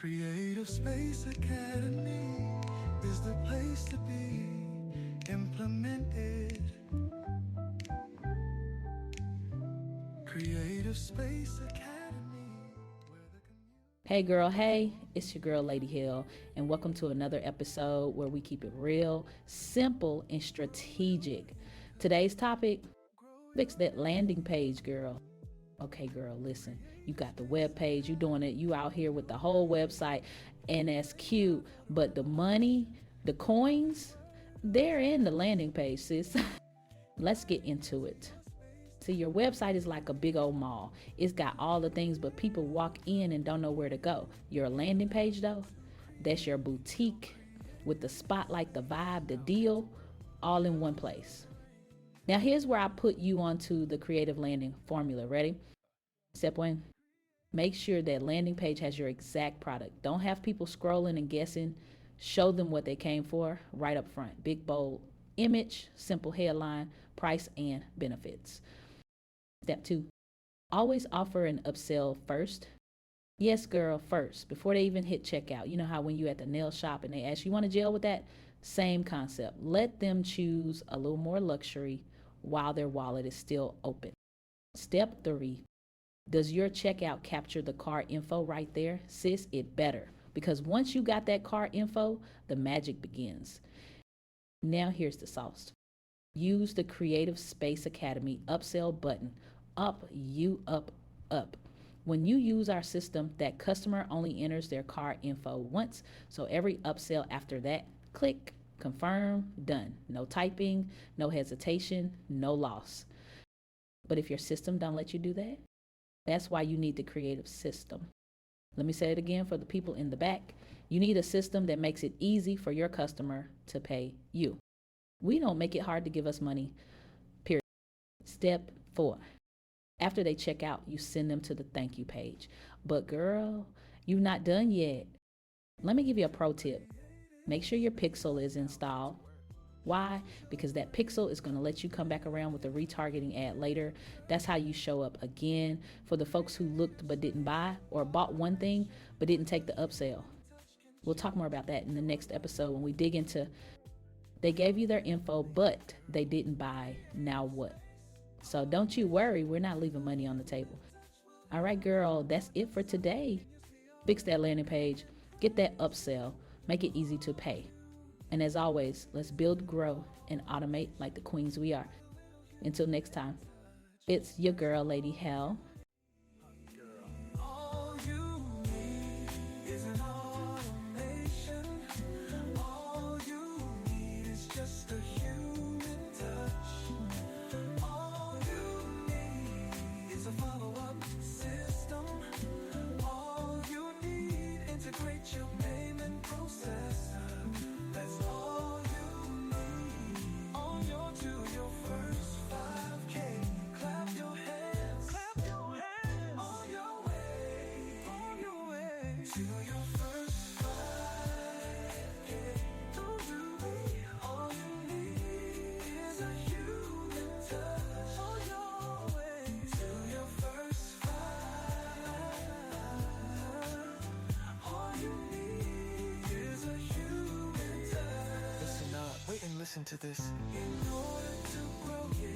Creative Space Academy is the place to be. Implemented. Creative Space Academy. Hey girl, hey, it's your girl Lady Hill, and welcome to another episode where we keep it real, simple, and strategic. Today's topic, fix that landing page, girl. Okay, girl, listen, you got the web page, you doing it, you out here with the whole website, and that's cute, but the money, the coins, they're in the landing page, sis. Let's get into it. See, your website is like a big old mall. It's got all the things, but people walk in and don't know where to go. Your landing page, though, that's your boutique with the spotlight, the vibe, the deal, all in one place. Now, here's where I put you onto the creative landing formula. Ready? Step one, make sure that landing page has your exact product. Don't have people scrolling and guessing. Show them what they came for right up front. Big, bold image, simple headline, price, and benefits. Step two, always offer an upsell first. Yes, girl, first, before they even hit checkout. You know how when you at the nail shop and they ask you want to gel with that? Same concept. Let them choose a little more luxury while their wallet is still open. Step three, does your checkout capture the card info right there? Sis, it better. Because once you got that card info, the magic begins. Now here's the sauce. Use the Creative Space Academy upsell button. Up, you up. When you use our system, that customer only enters their card info once. So every upsell after that, click, confirm, done. No typing, no hesitation, no loss. But if your system don't let you do that, that's why you need the creative system. Let me say it again for the people in the back. You need a system that makes it easy for your customer to pay you. We don't make it hard to give us money, period. Step four. After they check out, you send them to the thank you page. But girl, you're not done yet. Let me give you a pro tip. Make sure your pixel is installed. Why? Because that pixel is going to let you come back around with a retargeting ad later. That's how you show up again for the folks who looked but didn't buy, or bought one thing but didn't take the upsell. We'll talk more about that in the next episode when we dig into they gave you their info but they didn't buy. Now what? So don't you worry, we're not leaving money on the table. All right, girl, that's it for today. Fix that landing page, get that upsell, make it easy to pay. And as always, let's build, grow, and automate like the queens we are. Until next time, it's your girl, Lady Hell. All you need is an automation. All you need is just a human touch. All you need is a follow-up system. All you need, integrate your payment process. That's all you need. On your to your first 5K. Clap your hands. Clap your hands. On your way. On your way. To your first 5K. Don't you be. All you need is a human touch. On your way. To your first 5. All you need is a human touch. Listen up, wait and listen to this. In order to grow, yeah.